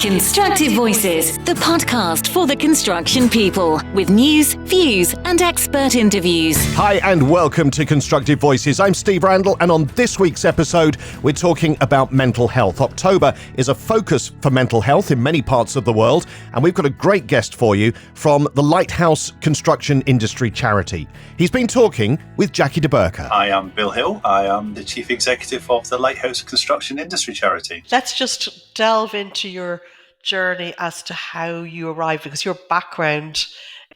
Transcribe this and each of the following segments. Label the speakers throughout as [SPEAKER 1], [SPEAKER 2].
[SPEAKER 1] Constructive Voices, the podcast for the construction people, with news, views, and expert interviews.
[SPEAKER 2] Hi, and welcome to Constructive Voices. I'm Steve Randall, and on this week's episode, we're talking about mental health. October is a focus for mental health in many parts of the world, and we've got a great guest for you from the Lighthouse Construction Industry Charity. He's been talking with Jackie de Burca.
[SPEAKER 3] I am Bill Hill. I am the Chief Executive of the Lighthouse Construction Industry Charity.
[SPEAKER 4] Let's just delve into your journey as to how you arrived, because your background.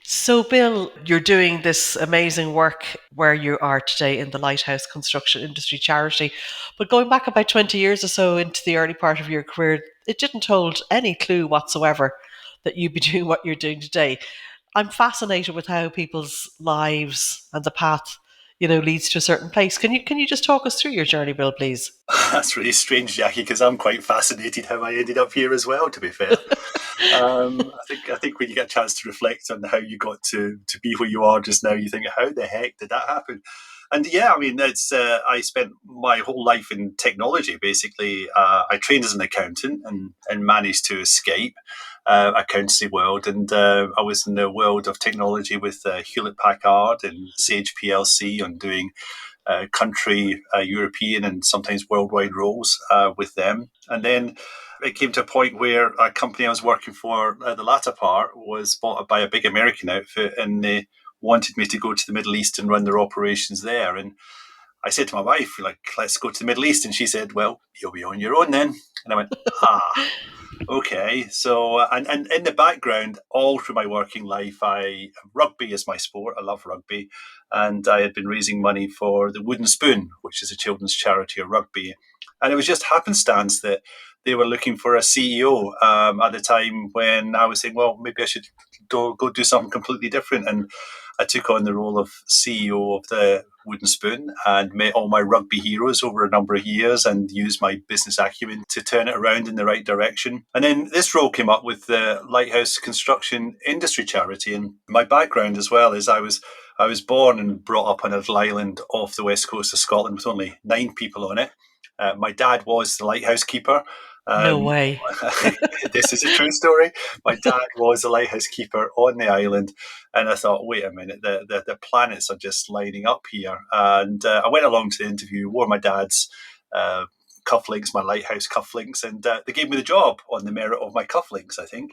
[SPEAKER 4] So, Bill, you're doing this amazing work where you are today in the Lighthouse Construction Industry Charity. But going back about 20 years or so into the early part of your career, it didn't hold any clue whatsoever that you'd be doing what you're doing today. I'm fascinated with how people's lives and the path, leads to a certain place. Can you just talk us through your journey, Bill, please?
[SPEAKER 3] That's really strange, Jackie, because I'm quite fascinated how I ended up here as well, to be fair. I think when you get a chance to reflect on how you got to be where you are just now, you think, how the heck did that happen? And yeah, I mean, I spent my whole life in technology, basically. I trained as an accountant and managed to escape accountancy world. And I was in the world of technology with Hewlett-Packard and Sage PLC and doing country, European and sometimes worldwide roles with them. And then it came to a point where a company I was working for, the latter part, was bought by a big American outfit, and they wanted me to go to the Middle East and run their operations there. And I said to my wife, let's go to the Middle East. And she said, well, you'll be on your own then. And I went, okay. So, and in the background, all through my working life, rugby is my sport. I love rugby. And I had been raising money for the Wooden Spoon, which is a children's charity of rugby. And it was just happenstance that they were looking for a CEO at the time when I was saying, well, maybe I should go do something completely different. And I took on the role of CEO of the Wooden Spoon and met all my rugby heroes over a number of years and used my business acumen to turn it around in the right direction. And then this role came up with the Lighthouse Construction Industry Charity. And my background as well is I was born and brought up on a little island off the west coast of Scotland with only 9 people on it. My dad was the lighthouse keeper.
[SPEAKER 4] No way.
[SPEAKER 3] This is a true story. My dad was a lighthouse keeper on the island, and I thought, wait a minute, the planets are just lining up here. And I went along to the interview, wore my dad's cufflinks, my lighthouse cufflinks, and they gave me the job on the merit of my cufflinks, I think.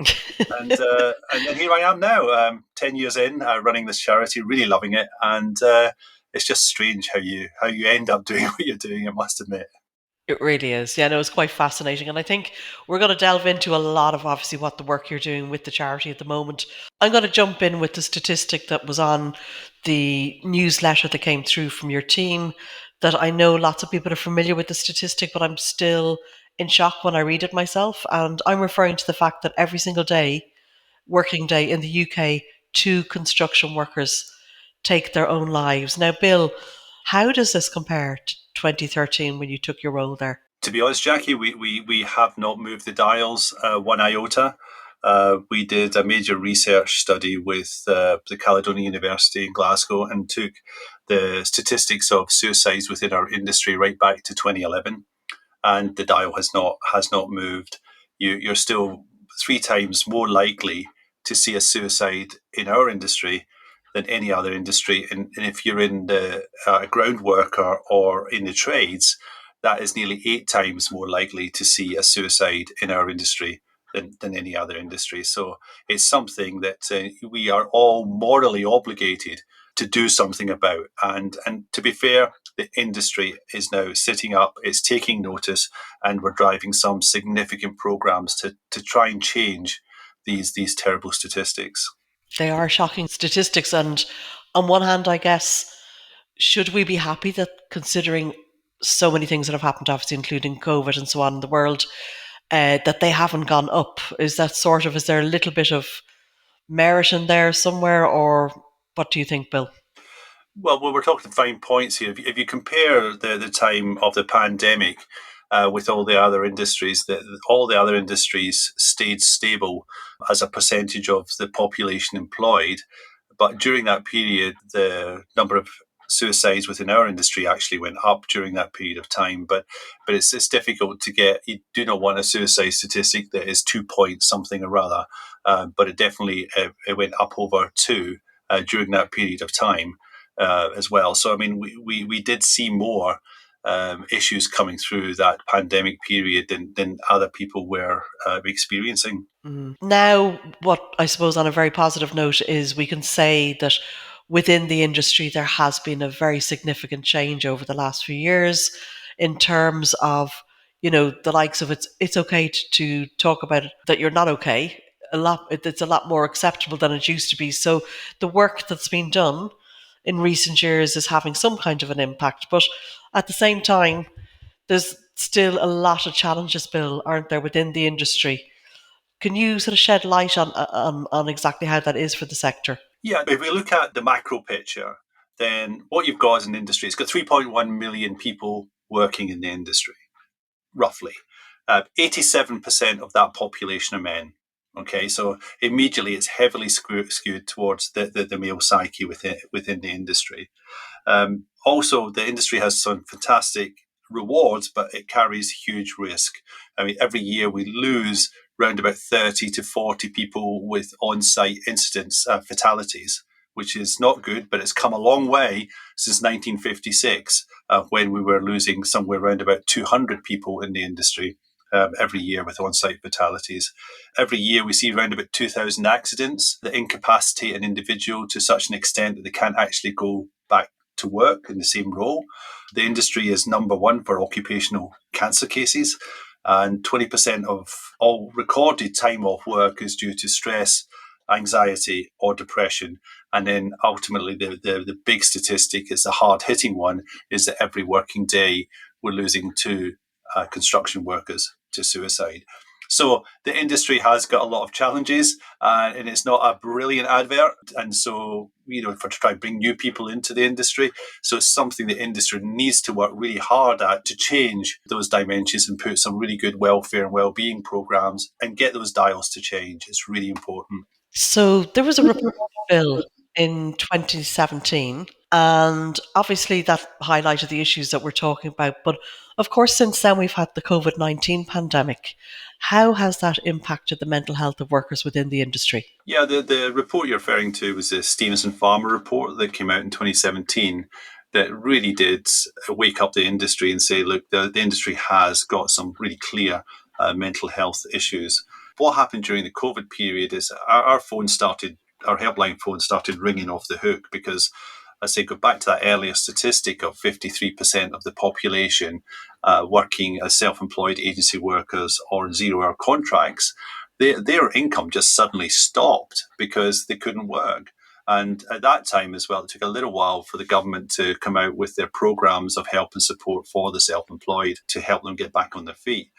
[SPEAKER 3] And then here I am now, 10 years in, running this charity, really loving it, and it's just strange how you end up doing what you're doing, I must admit.
[SPEAKER 4] It really is. Yeah, no, it's quite fascinating. And I think we're going to delve into a lot of obviously what the work you're doing with the charity at the moment. I'm going to jump in with the statistic that was on the newsletter that came through from your team, that I know lots of people are familiar with the statistic, but I'm still in shock when I read it myself. And I'm referring to the fact that every single working day in the UK, 2 construction workers take their own lives. Now, Bill, how does this compare to 2013 when you took your role there?
[SPEAKER 3] To be honest, Jackie, we have not moved the dials one iota. We did a major research study with the Caledonian University in Glasgow and took the statistics of suicides within our industry right back to 2011, and the dial has not moved. You're still 3 times more likely to see a suicide in our industry than any other industry. And if you're in the ground worker or in the trades, that is nearly 8 times more likely to see a suicide in our industry than any other industry. So it's something that we are all morally obligated to do something about. And to be fair, the industry is now sitting up, it's taking notice, and we're driving some significant programs to try and change these terrible statistics.
[SPEAKER 4] They are shocking statistics. And on one hand, I guess, should we be happy that, considering so many things that have happened, obviously, including COVID and so on in the world, that they haven't gone up? Is there a little bit of merit in there somewhere, or what do you think, Bill?
[SPEAKER 3] Well, we're talking fine points here. If you compare the time of the pandemic with all the other industries, all the other industries stayed stable as a percentage of the population employed. But during that period, the number of suicides within our industry actually went up during that period of time. But it's difficult to get. You do not want a suicide statistic that is 2 point something or other. But it definitely it went up over 2 during that period of time as well. So I mean, we did see more issues coming through that pandemic period than other people were experiencing.
[SPEAKER 4] Now, what I suppose on a very positive note is we can say that within the industry there has been a very significant change over the last few years in terms of, the likes of it's okay to talk about it, that you're not okay. It's a lot more acceptable than it used to be. So the work that's been done in recent years is having some kind of an impact. But at the same time, there's still a lot of challenges, Bill, aren't there, within the industry? Can you sort of shed light on exactly how that is for the sector?
[SPEAKER 3] Yeah, if we look at the macro picture, then what you've got as an industry, it's got 3.1 million people working in the industry, roughly. 87% of that population are men. Okay, so immediately it's heavily skewed towards the male psyche within the industry. Also, the industry has some fantastic rewards, but it carries huge risk. I mean, every year we lose around about 30 to 40 people with on-site incidents, fatalities, which is not good, but it's come a long way since 1956, when we were losing somewhere around about 200 people in the industry every year with on-site fatalities. Every year we see around about 2,000 accidents that incapacitate an individual to such an extent that they can't actually go back to work in the same role. The industry is number one for occupational cancer cases, and 20% of all recorded time off work is due to stress, anxiety, or depression. And then ultimately, the big statistic is the hard-hitting one, is that every working day we're losing 2 construction workers to suicide. So the industry has got a lot of challenges, and it's not a brilliant advert. And so, to try and bring new people into the industry. So it's something the industry needs to work really hard at to change those dimensions and put some really good welfare and well-being programs and get those dials to change. It's really important.
[SPEAKER 4] So there was a report, Bill, in 2017, and obviously that highlighted the issues that we're talking about. But of course, since then, we've had the COVID-19 pandemic. How has that impacted the mental health of workers within the industry?
[SPEAKER 3] Yeah, the report you're referring to was the Stevenson Farmer report that came out in 2017 that really did wake up the industry and say, look, the industry has got some really clear mental health issues. What happened during the COVID period is our helpline phone started ringing off the hook because, I say, go back to that earlier statistic of 53% of the population working as self-employed agency workers or zero-hour contracts. Their income just suddenly stopped because they couldn't work. And at that time as well, it took a little while for the government to come out with their programs of help and support for the self-employed to help them get back on their feet.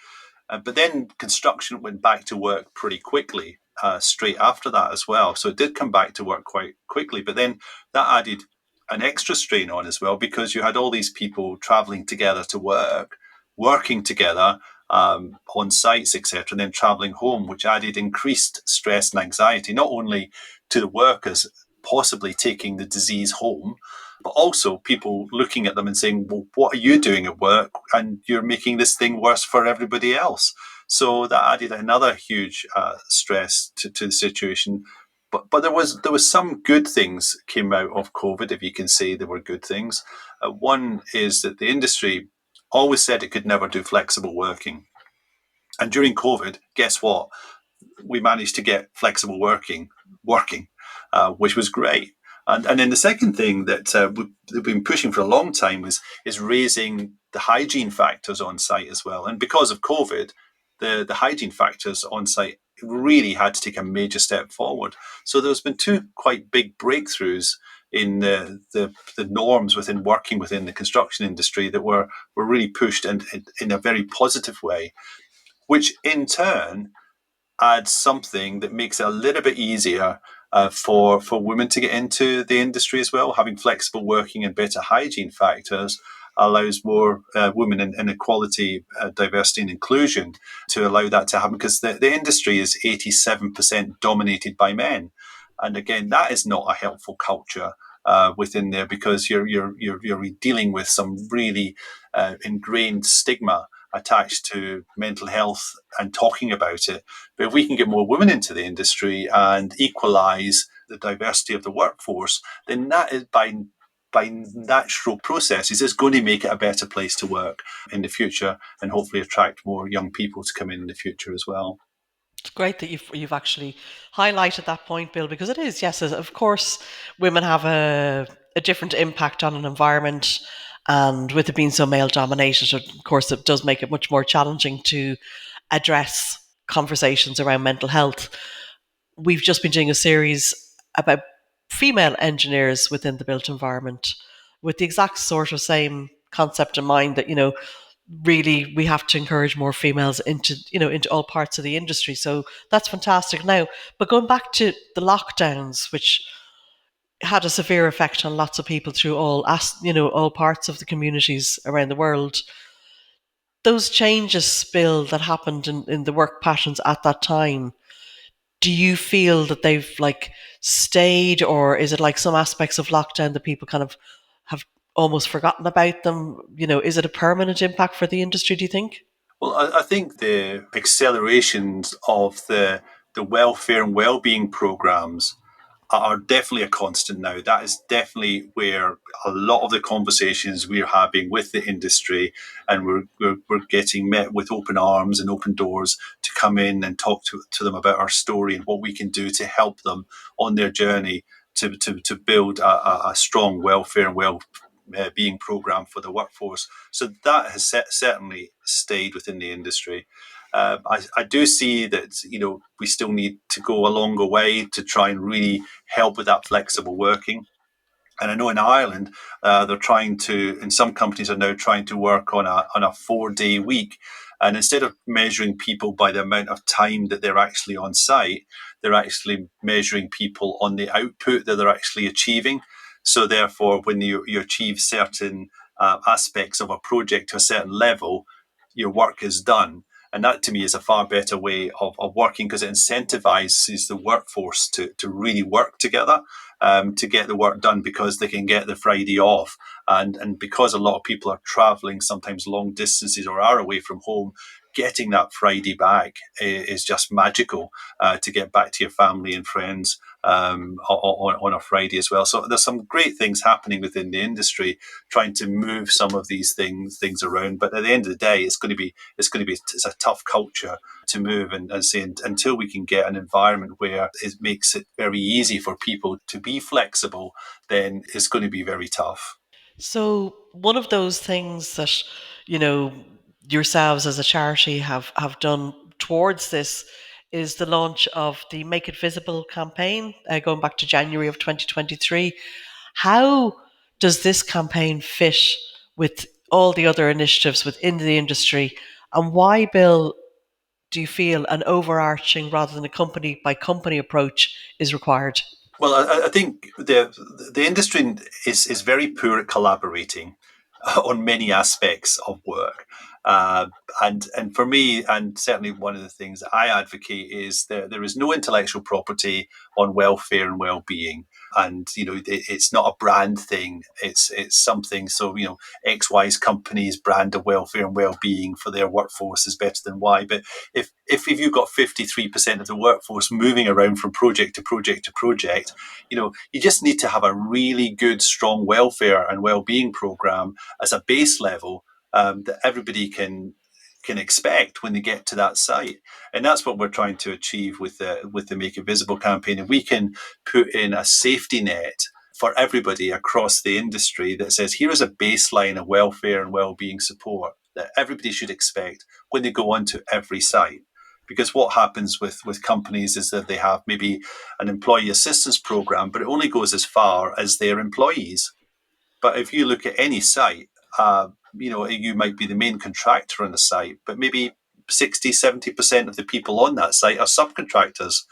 [SPEAKER 3] But then construction went back to work pretty quickly, straight after that as well. So it did come back to work quite quickly. But then that added an extra strain on as well, because you had all these people traveling together to work, working together on sites, etc., and then traveling home, which added increased stress and anxiety, not only to the workers possibly taking the disease home, but also people looking at them and saying, well, what are you doing at work? And you're making this thing worse for everybody else. So that added another huge stress to the situation. But there was some good things came out of COVID, if you can say there were good things. One is that the industry always said it could never do flexible working. And during COVID, guess what? We managed to get flexible working, which was great. And then the second thing that we've been pushing for a long time is raising the hygiene factors on site as well. And because of COVID, the hygiene factors on site really had to take a major step forward. So there's been 2 quite big breakthroughs in the norms working within the construction industry that were really pushed in a very positive way, which in turn adds something that makes it a little bit easier for women to get into the industry as well. Having flexible working and better hygiene factors allows more women in equality, diversity and inclusion to allow that to happen, because the industry is 87% dominated by men. And again, that is not a helpful culture within there, because you're dealing with some really ingrained stigma attached to mental health and talking about it. But if we can get more women into the industry and equalise the diversity of the workforce, then that is by natural processes is going to make it a better place to work in the future, and hopefully attract more young people to come in the future as well.
[SPEAKER 4] It's great that you've actually highlighted that point, Bill, because it is, yes, of course, women have a different impact on an environment, and with it being so male dominated, of course, it does make it much more challenging to address conversations around mental health. We've just been doing a series about female engineers within the built environment, with the exact sort of same concept in mind, that really we have to encourage more females into all parts of the industry. So that's fantastic. Now, but going back to the lockdowns, which had a severe effect on lots of people through all parts of the communities around the world, those changes, Bill, that happened in the work patterns at that time, do you feel that they've stayed, or is it like some aspects of lockdown that people kind of have almost forgotten about them? Is it a permanent impact for the industry, do you think?
[SPEAKER 3] Well, I think the accelerations of the welfare and well-being programs are definitely a constant now. That is definitely where a lot of the conversations we're having with the industry, and we're getting met with open arms and open doors to come in and talk to them about our story and what we can do to help them on their journey to build a strong welfare and well-being program for the workforce. So that has certainly stayed within the industry. I do see that we still need to go a longer way to try and really help with that flexible working. And I know in Ireland, they're trying to, and some companies are now trying to work on a 4-day week. And instead of measuring people by the amount of time that they're actually on site, they're actually measuring people on the output that they're actually achieving. So therefore, when you achieve certain aspects of a project to a certain level, your work is done. And that to me is a far better way of working, because it incentivizes the workforce to really work together to get the work done, because they can get the Friday off. And because a lot of people are traveling sometimes long distances or are away from home, getting that Friday back is just magical to get back to your family and friends on a Friday as well. So there's some great things happening within the industry, trying to move some of these things around. But at the end of the day, it's a tough culture to move, and say until we can get an environment where it makes it very easy for people to be flexible, then it's going to be very tough.
[SPEAKER 4] So one of those things that, you know, yourselves as a charity have done towards this is the launch of the Make It Visible campaign, going back to January of 2023. How does this campaign fit with all the other initiatives within the industry? And why, Bill, do you feel an overarching rather than a company by company approach is required?
[SPEAKER 3] Well, I think the industry is very poor at collaborating on many aspects of work. Uh, and for me, and certainly one of the things that I advocate, is that there is no intellectual property on welfare and well-being. And it's not a brand thing. It's something. So XY's companies brand of welfare and well-being for their workforce is better than Y. But if you've got 53% of the workforce moving around from project to project to project, you just need to have a really good, strong welfare and well-being program as a base level that everybody can expect when they get to that site. And that's what we're trying to achieve with the Make It Visible campaign. And we can put in a safety net for everybody across the industry that says, here is a baseline of welfare and well-being support that everybody should expect when they go onto every site. Because what happens with companies is that they have maybe an employee assistance program, but it only goes as far as their employees. But if you look at any site, you might be the main contractor on the site, but maybe 60-70% of the people on that site are subcontractors.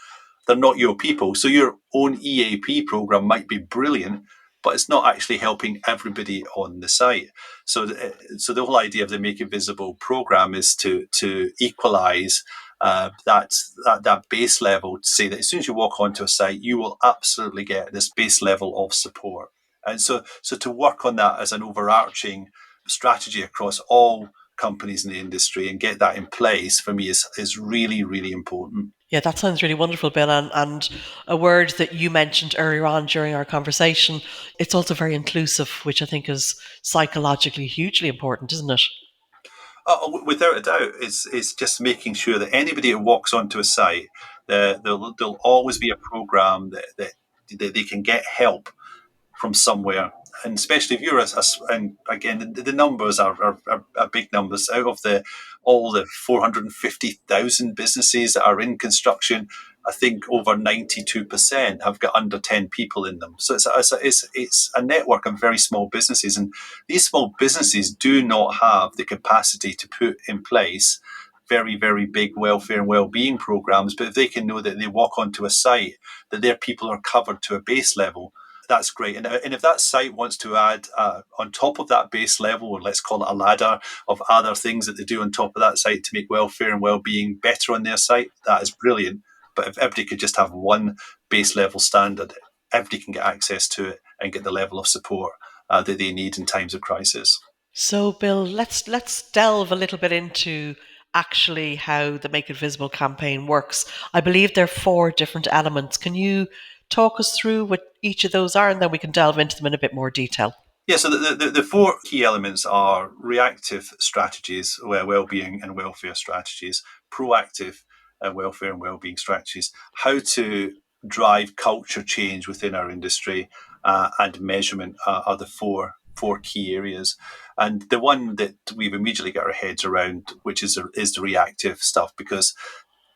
[SPEAKER 3] They're not your people. So your own EAP program might be brilliant, but it's not actually helping everybody on the site. So the whole idea of the Make It Visible program is to equalize that base level, to say that as soon as you walk onto a site, you will absolutely get this base level of support. And so to work on that as an overarching strategy across all companies in the industry and get that in place for me is really, really important.
[SPEAKER 4] Yeah, that sounds really wonderful, Bill. And a word that you mentioned earlier on during our conversation, it's also very inclusive, which I think is psychologically hugely important, isn't it?
[SPEAKER 3] Without a doubt, it's just making sure that anybody who walks onto a site, there'll always be a program that they can get help from somewhere. And especially if you're and again, the numbers are big numbers. Out of all the 450,000 businesses that are in construction, I think over 92% have got under 10 people in them. So it's a network of very small businesses. And these small businesses do not have the capacity to put in place very, very big welfare and well-being programs. But if they can know that they walk onto a site, that their people are covered to a base level, that's great. And if that site wants to add on top of that base level, or let's call it a ladder of other things that they do on top of that site to make welfare and well-being better on their site, that is brilliant. But if everybody could just have one base level standard, everybody can get access to it and get the level of support that they need in times of crisis.
[SPEAKER 4] So, Bill, let's delve a little bit into actually how the Make It Visible campaign works. I believe there are 4 different elements. Can you talk us through what each of those are, and then we can delve into them in a bit more detail?
[SPEAKER 3] Yeah, so the 4 key elements are reactive strategies, well-being and welfare strategies, proactive welfare and well-being strategies, how to drive culture change within our industry, and measurement are the four key areas. And the one that we've immediately got our heads around, which is the reactive stuff, because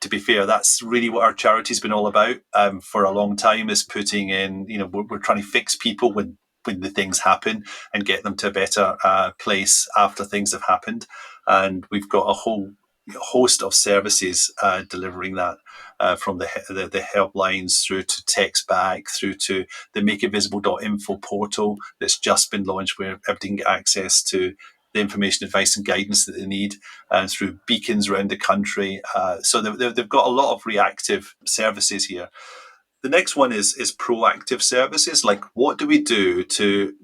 [SPEAKER 3] to be fair, that's really what our charity's been all about for a long time, is putting in, we're trying to fix people when the things happen and get them to a better place after things have happened. And we've got a whole host of services delivering that, from the helplines through to text back, through to the makeitVisible.info portal that's just been launched, where everybody can get access to the information, advice and guidance that they need, through beacons around the country. So they've got a lot of reactive services here. The next one is proactive services. Like, what do we do to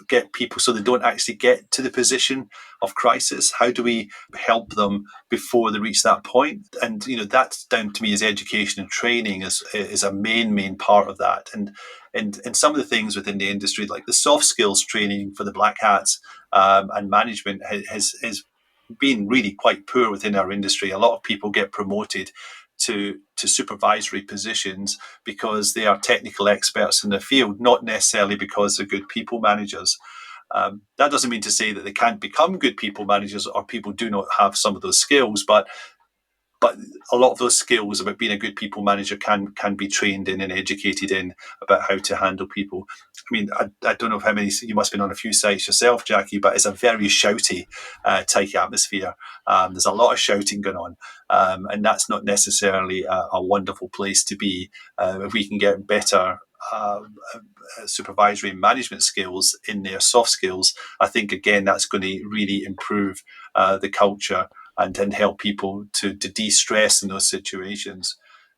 [SPEAKER 3] get people so they don't actually get to the position of crisis? How do we help them before they reach that point? And that's down to me as education and training is a main part of that. And some of the things within the industry, like the soft skills training for the black hats, and management has been really quite poor within our industry. A lot of people get promoted to supervisory positions because they are technical experts in their field, not necessarily because they're good people managers. That doesn't mean to say that they can't become good people managers or people do not have some of those skills, but a lot of those skills about being a good people manager can be trained in and educated in, about how to handle people. I mean, I don't know how many, you must have been on a few sites yourself, Jackie, but it's a very shouty type atmosphere. There's a lot of shouting going on, and that's not necessarily a wonderful place to be. If we can get better supervisory and management skills in their soft skills, I think, again, that's going to really improve the culture and help people to de-stress in those situations.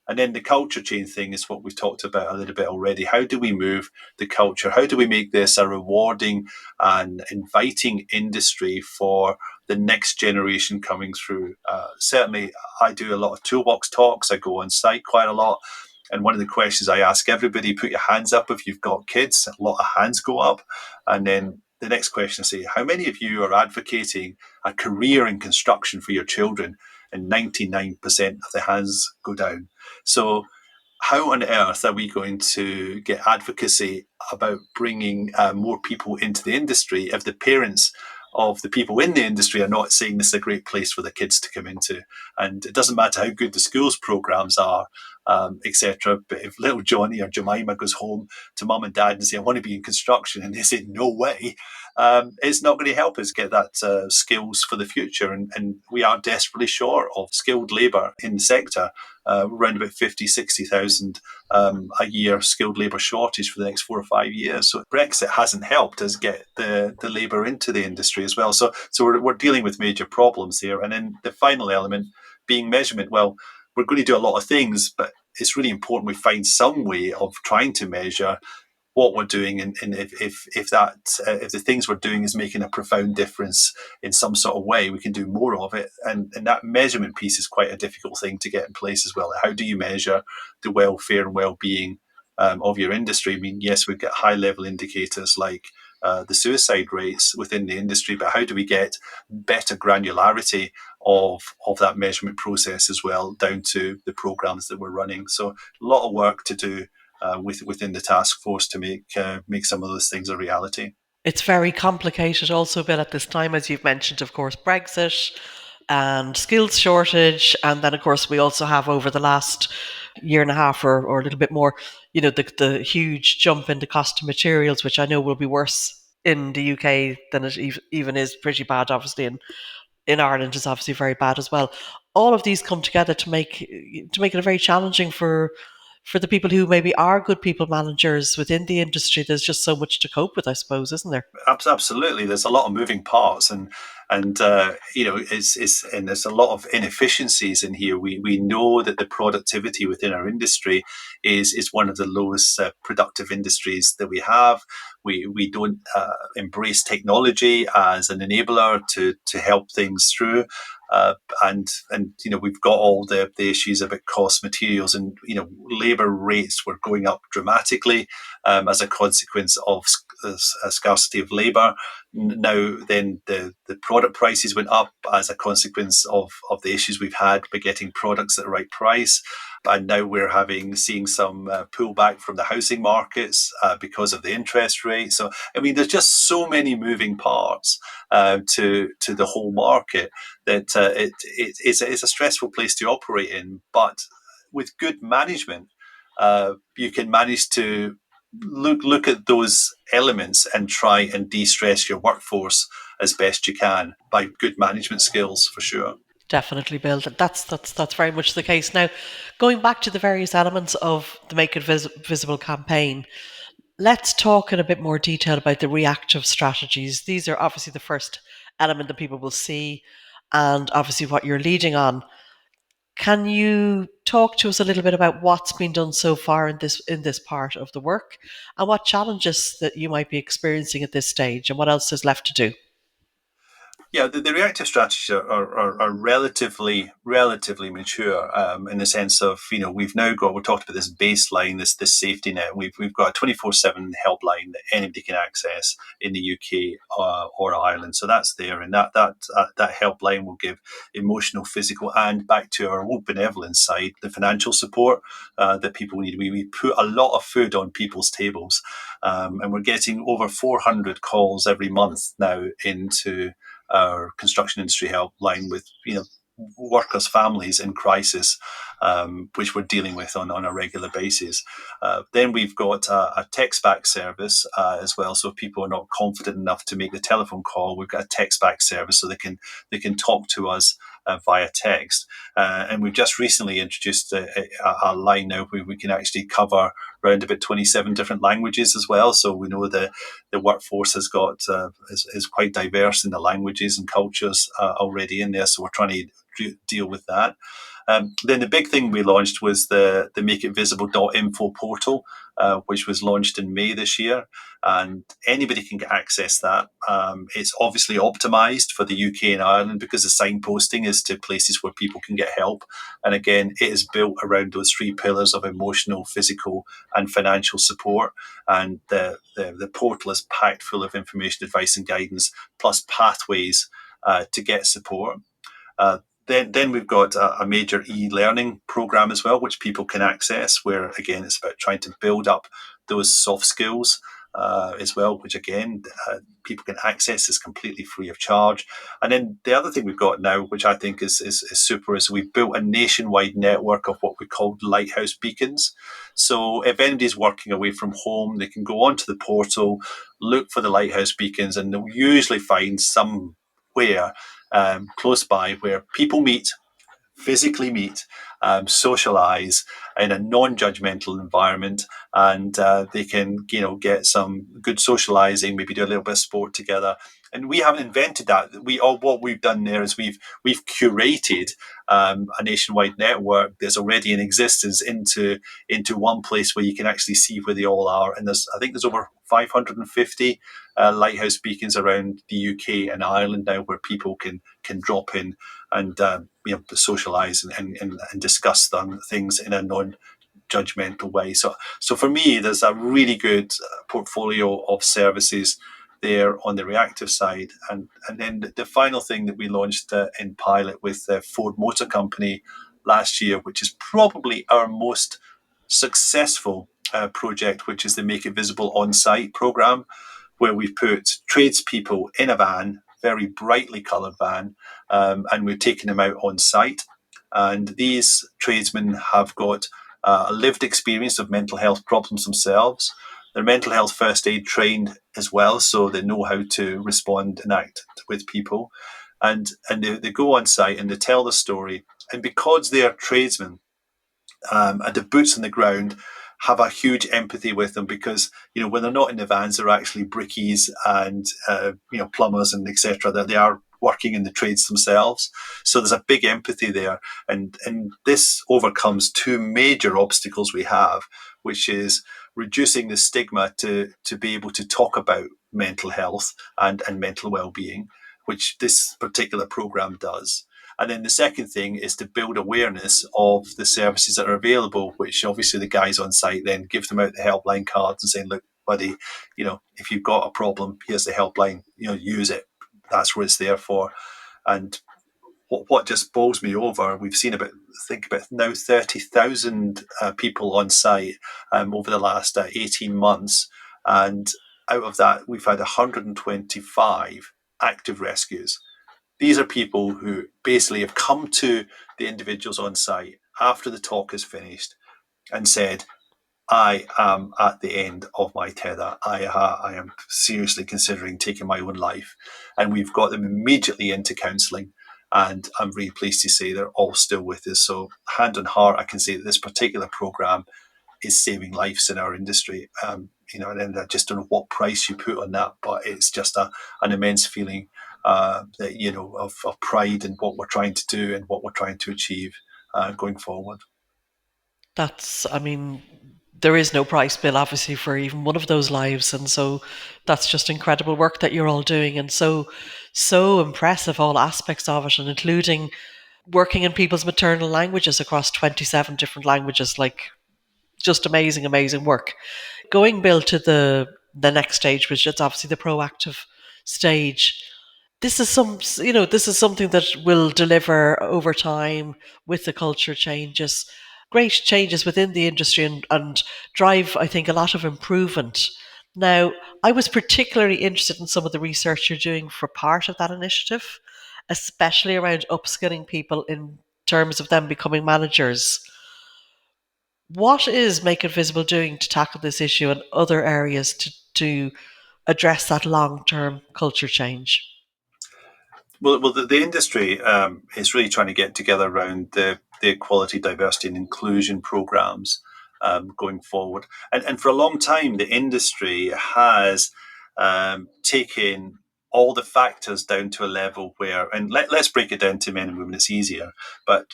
[SPEAKER 3] And then the culture change thing is what we've talked about a little bit already. How do we move the culture? How do we make this a rewarding and inviting industry for the next generation coming through? Certainly, I do a lot of toolbox talks. I go on site quite a lot. And one of the questions I ask everybody, put your hands up if you've got kids. A lot of hands go up. And then the next question, I say, how many of you are advocating a career in construction for your children? And 99% of the hands go down. So how on earth are we going to get advocacy about bringing more people into the industry if the parents of the people in the industry are not saying this is a great place for the kids to come into? And it doesn't matter how good the schools programs are, etc. But if little Johnny or Jemima goes home to mum and dad and say, I want to be in construction, and they say, no way, it's not going to help us get that skills for the future. And we are desperately short of skilled labour in the sector, around about 50, 60,000 a year skilled labour shortage for the next 4 or 5 years. So Brexit hasn't helped us get the labour into the industry as well. So we're dealing with major problems here. And then the final element being measurement. Well, we're going to do a lot of things, but it's really important we find some way of trying to measure what we're doing, and if the things we're doing is making a profound difference in some sort of way, we can do more of it. And that measurement piece is quite a difficult thing to get in place as well. How do you measure the welfare and well-being of your industry? I mean, yes, we've got high-level indicators like the suicide rates within the industry, but how do we get better granularity of that measurement process as well, down to the programs that we're running? So a lot of work to do within the task force to make some of those things a reality.
[SPEAKER 4] It's very complicated also a bit at this time, as you've mentioned, of course, Brexit and skills shortage. And then, of course, we also have over the last year and a half or a little bit more, the huge jump in the cost of materials, which I know will be worse in the UK than it even is pretty bad, obviously, in Ireland is obviously very bad as well. All of these come together to make it very challenging for the people who maybe are good people managers within the industry. There's just so much to cope with, I suppose, isn't there?
[SPEAKER 3] Absolutely, there's a lot of moving parts, and and there's a lot of inefficiencies in here. We know that the productivity within our industry is one of the lowest productive industries that we have. We don't embrace technology as an enabler to help things through. And we've got all the issues about cost materials, and labor rates were going up dramatically as a consequence of a scarcity of labor. Now then, the product prices went up as a consequence of the issues we've had by getting products at the right price. And now we're seeing some pullback from the housing markets because of the interest rate. So I mean, there's just so many moving parts to the whole market that it's a stressful place to operate in. But with good management, you can manage to look at those elements and try and de-stress your workforce as best you can by good management skills, for sure.
[SPEAKER 4] Definitely, Bill. That's very much the case. Now, going back to the various elements of the Make It Visible campaign, let's talk in a bit more detail about the reactive strategies. These are obviously the first element that people will see, and obviously what you're leading on. Can you talk to us a little bit about what's been done so far in this part of the work, and what challenges that you might be experiencing at this stage, and what else is left to do?
[SPEAKER 3] Yeah, the reactive strategies are relatively mature in the sense of we've now got, we talked about this baseline, this safety net. We've got a 24/7 helpline that anybody can access in the UK or Ireland. So that's there, and that helpline will give emotional, physical, and back to our old benevolence side, the financial support that people need. We put a lot of food on people's tables, and we're getting over 400 calls every month now into our construction industry helpline with workers' families in crisis, which we're dealing with on a regular basis. Then we've got a text back service as well. So if people are not confident enough to make the telephone call, we've got a text back service so they can talk to us via text. And we've just recently introduced a line now where we can actually cover around about 27 different languages as well. So we know the workforce has got is quite diverse in the languages and cultures already in there. So we're trying to deal with that. Then the big thing we launched was the makeitVisible.info portal, which was launched in May this year, and anybody can access that. It's obviously optimized for the UK and Ireland because the signposting is to places where people can get help. And again, it is built around those three pillars of emotional, physical, and financial support. And the portal is packed full of information, advice, and guidance, plus pathways to get support. Then we've got a major e-learning program as well, which people can access, where again it's about trying to build up those soft skills as well, which again people can access is completely free of charge. And then the other thing we've got now, which I think is super, is we've built a nationwide network of what we call Lighthouse beacons. So if anybody's working away from home, they can go onto the portal, look for the Lighthouse beacons, and they'll usually find somewhere close by where people physically meet, socialize in a non-judgmental environment, and they can get some good socializing, maybe do a little bit of sport together, And we haven't invented that. What we've done there is we've curated a nationwide network that's already in existence into one place where you can actually see where they all are. And I think there's over 550 lighthouse beacons around the UK and Ireland now, where people can drop in and socialise and discuss things in a non-judgmental way. So for me, there's a really good portfolio of services there on the reactive side. And then the final thing that we launched in pilot with the Ford Motor Company last year, which is probably our most successful project, which is the Make It Visible On-Site program, where we put tradespeople in a van, very brightly coloured van, and we're taking them out on site. And these tradesmen have got a lived experience of mental health problems themselves. They're mental health first aid trained as well, so they know how to respond and act with people. And they go on site and they tell the story. And because they are tradesmen, and the boots on the ground have a huge empathy with them, because when they're not in the vans, they're actually brickies and plumbers and etc. That they are working in the trades themselves. So there's a big empathy there, and this overcomes two major obstacles we have, which is reducing the stigma to be able to talk about mental health and mental well-being, which this particular program does. And then the second thing is to build awareness of the services that are available, which obviously the guys on site then give them out the helpline cards and saying, look, buddy, if you've got a problem, here's the helpline, use it. That's what it's there for. And what just bowls me over, we've seen about now 30,000 people on site over the last 18 months. And out of that, we've had 125 active rescues. These are people who basically have come to the individuals on site after the talk is finished and said, I am at the end of my tether. I am seriously considering taking my own life. And we've got them immediately into counselling. And I'm really pleased to say they're all still with us. So hand on heart, I can say that this particular programme is saving lives in our industry. And I just don't know what price you put on that, but it's just an immense feeling of pride in what we're trying to do and what we're trying to achieve going forward.
[SPEAKER 4] There is no price bill, obviously, for even one of those lives. And so that's just incredible work that you're all doing. And so impressive, all aspects of it, and including working in people's maternal languages across 27 different languages. Like, just amazing, amazing work. Going, Bill, to the next stage, which is obviously the proactive stage. This is something that will deliver over time with the culture changes, great changes within the industry, and drive, I think, a lot of improvement. Now, I was particularly interested in some of the research you're doing for part of that initiative, especially around upskilling people in terms of them becoming managers. What is Make It Visible doing to tackle this issue and other areas to address that long-term culture change?
[SPEAKER 3] Well, the industry is really trying to get together around the equality, diversity, and inclusion programs going forward. And for a long time, the industry has taken all the factors down to a level where, and let's break it down to men and women, it's easier, but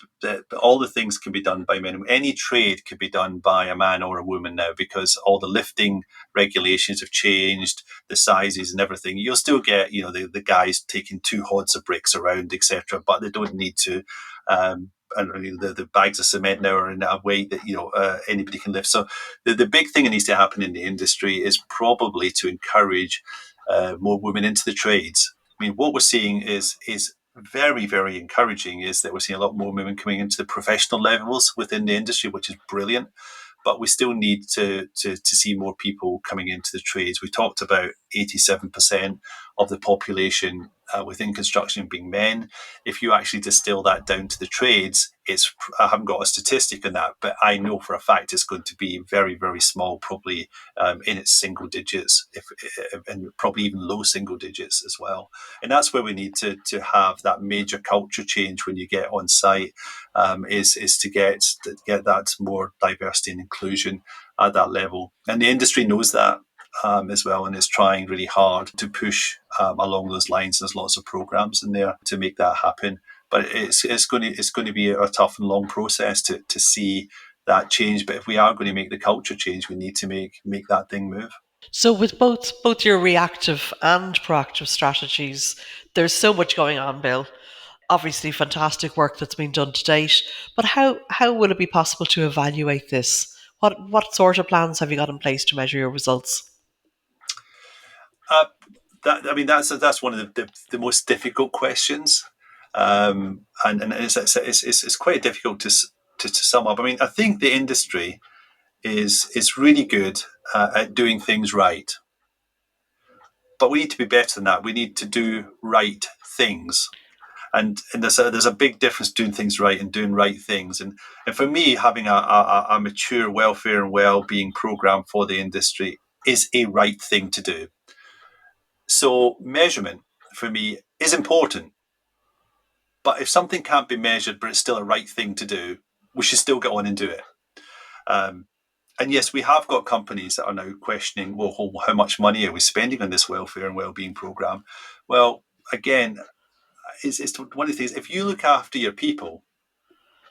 [SPEAKER 3] all the things can be done by men. Any trade can be done by a man or a woman now, because all the lifting regulations have changed, the sizes and everything. You'll still get, the guys taking 2 hods of bricks around, etc., but they don't need to. And the bags of cement now are in a weight that anybody can lift. So the big thing that needs to happen in the industry is probably to encourage more women into the trades. I mean, what we're seeing is very, very encouraging, is that we're seeing a lot more women coming into the professional levels within the industry, which is brilliant. But we still need to see more people coming into the trades. We talked about 87% of the population within construction being men. If you actually distill that down to the trades, I haven't got a statistic on that, but I know for a fact it's going to be very, very small, probably in its single digits, and probably even low single digits as well. And that's where we need to have that major culture change when you get on site, is to get that more diversity and inclusion at that level. And the industry knows that. as well, and is trying really hard to push along those lines. There's lots of programs in there to make that happen, but it's going to be a tough and long process to see that change. But if we are going to make the culture change, we need to make that thing move.
[SPEAKER 4] So with both your reactive and proactive strategies, there's so much going on, Bill. Obviously fantastic work that's been done to date, but how will it be possible to evaluate this? What sort of plans have you got in place to measure your results?
[SPEAKER 3] Uh, that's one of the most difficult questions, and it's quite difficult to sum up. I mean, I think the industry is really good at doing things right, but we need to be better than that. We need to do right things. And there's a big difference doing things right and doing right things. And for me, having a mature welfare and well-being program for the industry is a right thing to do. So measurement for me is important. But if something can't be measured, but it's still a right thing to do, we should still get on and do it. Um, and yes, we have got companies that are now questioning, well, how much money are we spending on this welfare and well-being program? Well, again, it's one of the things. If you look after your people,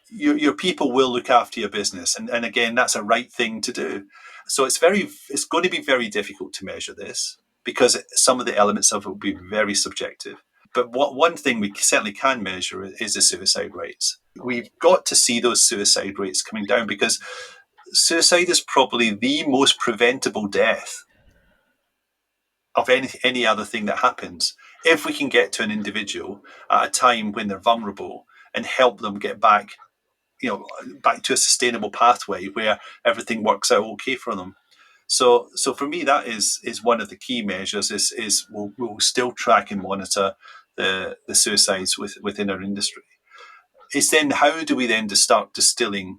[SPEAKER 3] your people will look after your business, and again, that's a right thing to do. So it's going to be very difficult to measure this because some of the elements of it will be very subjective. But one thing we certainly can measure is the suicide rates. We've got to see those suicide rates coming down because suicide is probably the most preventable death of any other thing that happens. If we can get to an individual at a time when they're vulnerable and help them get back, back to a sustainable pathway where everything works out okay for them. So for me, that is one of the key measures. Is we'll still track and monitor the suicides within our industry. It's then how do we then start distilling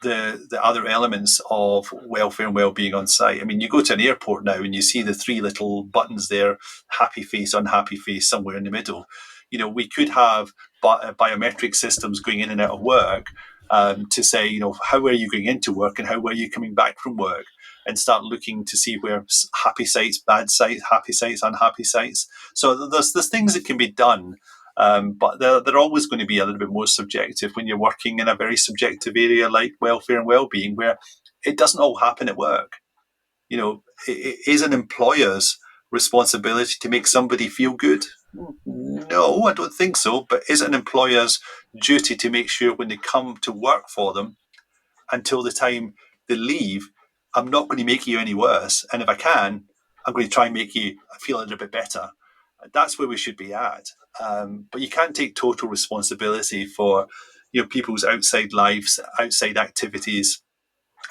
[SPEAKER 3] the other elements of welfare and well-being on site. I mean, you go to an airport now and you see the three little buttons there, happy face, unhappy face, somewhere in the middle. We could have biometric systems going in and out of work to say, how are you going into work and how are you coming back from work, and start looking to see where happy sites, bad sites, happy sites, unhappy sites. So there's things that can be done. But they're always going to be a little bit more subjective when you're working in a very subjective area like welfare and well-being, where it doesn't all happen at work. It is an employer's responsibility to make somebody feel good. No, I don't think so. But is it an employer's duty to make sure when they come to work for them until the time they leave, I'm not going to make you any worse. And if I can, I'm going to try and make you feel a little bit better. That's where we should be at. But you can't take total responsibility for people's outside lives, outside activities,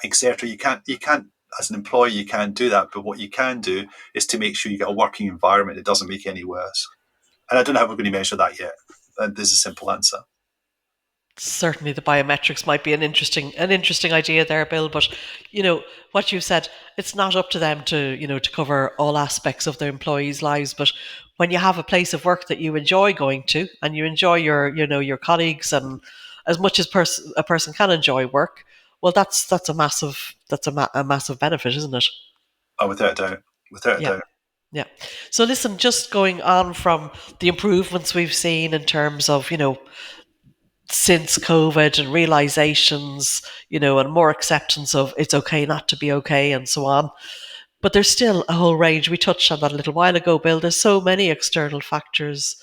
[SPEAKER 3] etc. You can't as an employer, you can't do that. But what you can do is to make sure you get a working environment that doesn't make it any worse. And I don't know how we're going to measure that yet. There's a simple answer.
[SPEAKER 4] Certainly the biometrics might be an interesting idea there, Bill, but what you've said, it's not up to them to cover all aspects of their employees' lives, but when you have a place of work that you enjoy going to and you enjoy your colleagues, and as much as a person can enjoy work, well, that's a massive benefit, isn't it?
[SPEAKER 3] Oh, without a doubt.
[SPEAKER 4] Yeah. So listen, just going on from the improvements we've seen in terms of since COVID, and realizations, and more acceptance of it's okay not to be okay and so on. But there's still a whole range. We touched on that a little while ago, Bill. There's so many external factors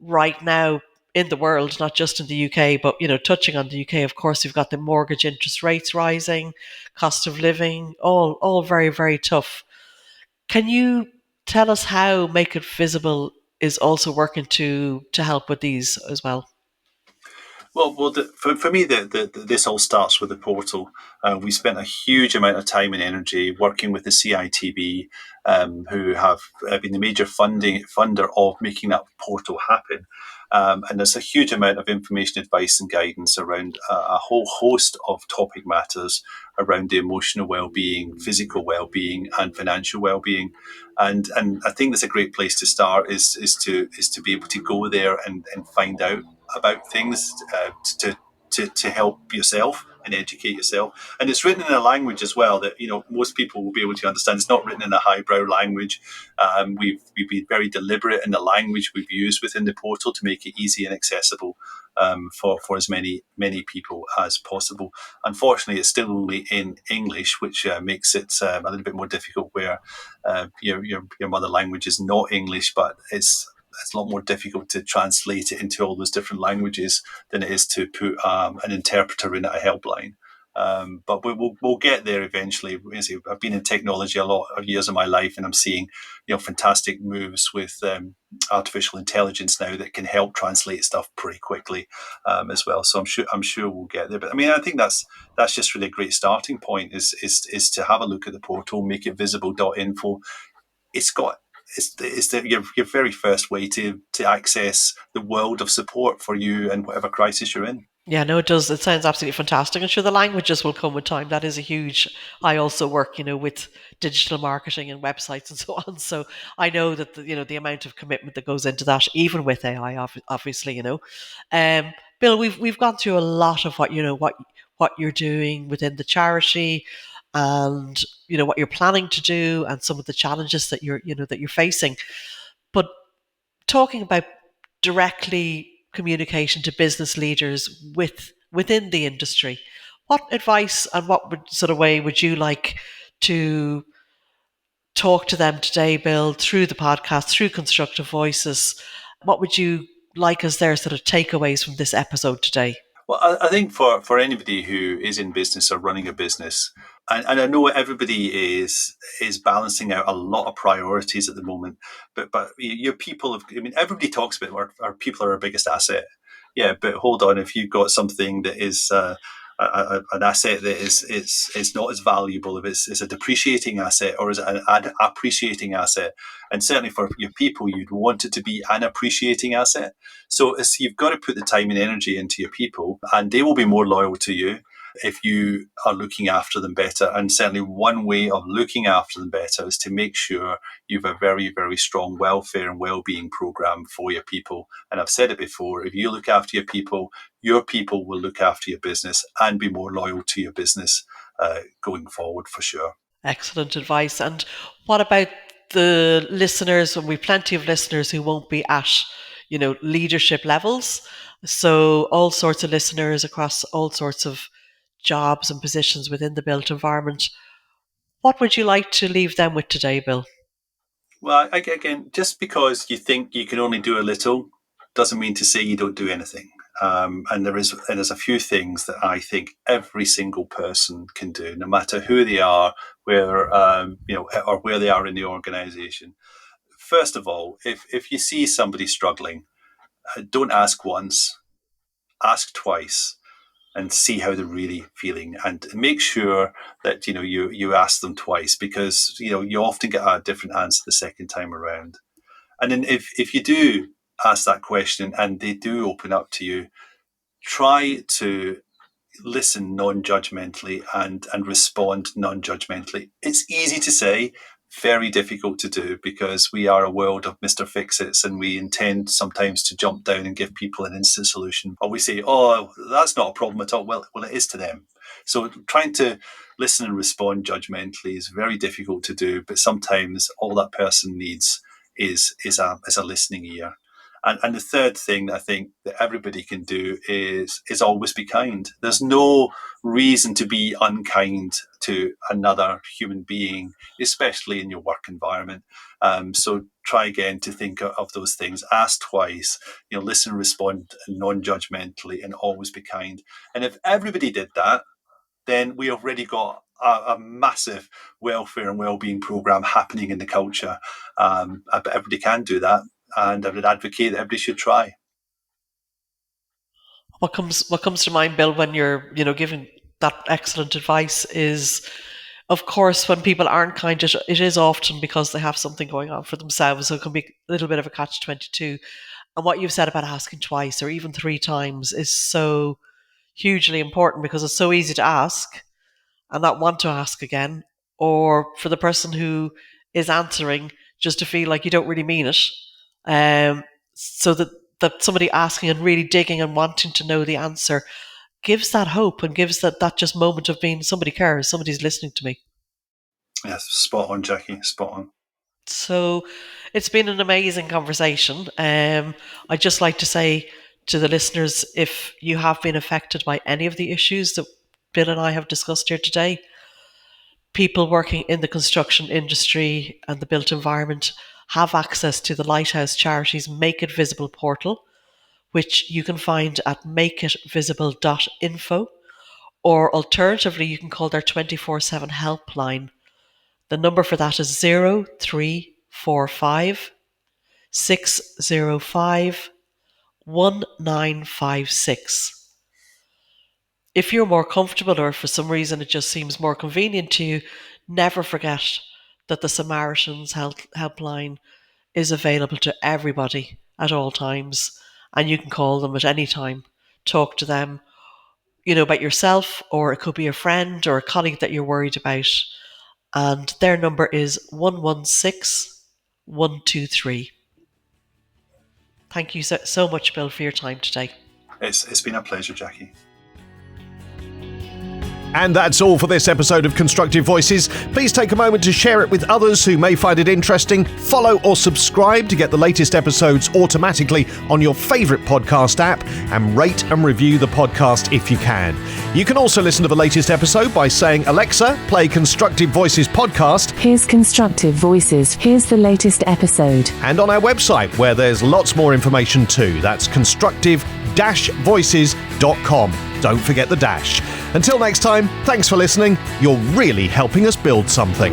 [SPEAKER 4] right now in the world, not just in the UK, but, touching on the UK, of course, you've got the mortgage interest rates rising, cost of living, all very, very tough. Can you tell us how Make It Visible is also working to help with these as well?
[SPEAKER 3] Well, for me, this all starts with the portal. We spent a huge amount of time and energy working with the CITB, who have been the major funder of making that portal happen. And there's a huge amount of information, advice, and guidance around a whole host of topic matters around the emotional well-being, physical well-being, and financial well-being. And I think that's a great place to start. Is to be able to go there and find out about things to help yourself and educate yourself. And it's written in a language as well that most people will be able to understand. It's not written in a highbrow language. We've been very deliberate in the language we've used within the portal to make it easy and accessible for as many people as possible. Unfortunately, it's still only in English, which makes it a little bit more difficult where your mother language is not English, but it's a lot more difficult to translate it into all those different languages than it is to put an interpreter in at a helpline. But we'll get there eventually. I've been in technology a lot of years of my life, and I'm seeing fantastic moves with artificial intelligence now that can help translate stuff pretty quickly as well. So I'm sure we'll get there. But I mean, I think that's just really a great starting point. Is to have a look at the portal, make it visible.info. It's your very first way to access the world of support for you and whatever crisis you're in.
[SPEAKER 4] Yeah, no, it does. It sounds absolutely fantastic. And sure, the languages will come with time. That is a huge. I also work, with digital marketing and websites and so on. So I know that the amount of commitment that goes into that, even with AI, obviously, Bill, we've gone through a lot of what you're doing within the charity, and what you're planning to do, and some of the challenges that you're facing. But talking about directly communication to business leaders within the industry, what advice and sort of way would you like to talk to them today, Bill, through the podcast, through Constructive Voices? What would you like as their sort of takeaways from this episode today?
[SPEAKER 3] Well, I think for anybody who is in business or running a business, and I know everybody is balancing out a lot of priorities at the moment, but your people everybody talks about our people are our biggest asset. Yeah, but hold on, if you've got something that is an asset that is not as valuable, if it's a depreciating asset or is it an appreciating asset, and certainly for your people, you'd want it to be an appreciating asset. So you've got to put the time and energy into your people, and they will be more loyal to you if you are looking after them better. And certainly one way of looking after them better is to make sure you have a very, very strong welfare and well-being program for your people. And I've said it before, if you look after your people will look after your business and be more loyal to your business going forward for sure.
[SPEAKER 4] Excellent advice. And what about the listeners? And we've plenty of listeners who won't be at, leadership levels. So all sorts of listeners across all sorts of jobs and positions within the built environment. What would you like to leave them with today, Bill?
[SPEAKER 3] Well, again, just because you think you can only do a little doesn't mean to say you don't do anything. And there's a few things that I think every single person can do, no matter who they are, where or where they are in the organisation. First of all, if you see somebody struggling, don't ask once, ask twice, and see how they're really feeling, and make sure that you ask them twice, because you often get a different answer the second time around. And then if you do ask that question and they do open up to you, try to listen non-judgmentally and respond non-judgmentally. It's easy to say, very difficult to do, because we are a world of Mr. Fix-Its, and we intend sometimes to jump down and give people an instant solution. Or we say, oh, that's not a problem at all. Well, it is to them. So trying to listen and respond judgmentally is very difficult to do, but sometimes all that person needs is a listening ear. And the third thing that I think that everybody can do is always be kind. There's no reason to be unkind to another human being, especially in your work environment. So try again to think of those things. Ask twice, listen, respond non-judgmentally, and always be kind. And if everybody did that, then we already got a massive welfare and well-being program happening in the culture. But everybody can do that. And I would advocate that everybody should try.
[SPEAKER 4] What comes to mind, Bill, when you're giving that excellent advice is, of course, when people aren't kind, it is often because they have something going on for themselves. So it can be a little bit of a catch-22. And what you've said about asking twice or even 3 times is so hugely important, because it's so easy to ask and not want to ask again, or for the person who is answering just to feel like you don't really mean it. So that somebody asking and really digging and wanting to know the answer gives that hope and gives that just moment of being somebody cares, somebody's listening to me.
[SPEAKER 3] Yes, spot on, Jackie, spot on.
[SPEAKER 4] So it's been an amazing conversation. I'd just like to say to the listeners, if you have been affected by any of the issues that Bill and I have discussed here today, people working in the construction industry and the built environment have access to the Lighthouse Charity's Make It Visible portal, which you can find at makeitvisible.info, or alternatively, you can call their 24/7 helpline. The number for that is 0345 605 1956. If you're more comfortable, or for some reason it just seems more convenient to you, never forget that the Samaritans helpline is available to everybody at all times, and you can call them at any time, talk to them, about yourself, or it could be a friend or a colleague that you're worried about. And their number is 116 123. Thank you so much, Bill, for your time today.
[SPEAKER 3] It's been a pleasure, Jackie.
[SPEAKER 2] And that's all for this episode of Constructive Voices. Please take a moment to share it with others who may find it interesting. Follow or subscribe to get the latest episodes automatically on your favourite podcast app, and rate and review the podcast if you can. You can also listen to the latest episode by saying, "Alexa, play Constructive Voices podcast."
[SPEAKER 5] Here's Constructive Voices. Here's the latest episode.
[SPEAKER 2] And on our website, where there's lots more information too. That's constructive-voices.com. Don't forget the dash. Until next time, thanks for listening. You're really helping us build something.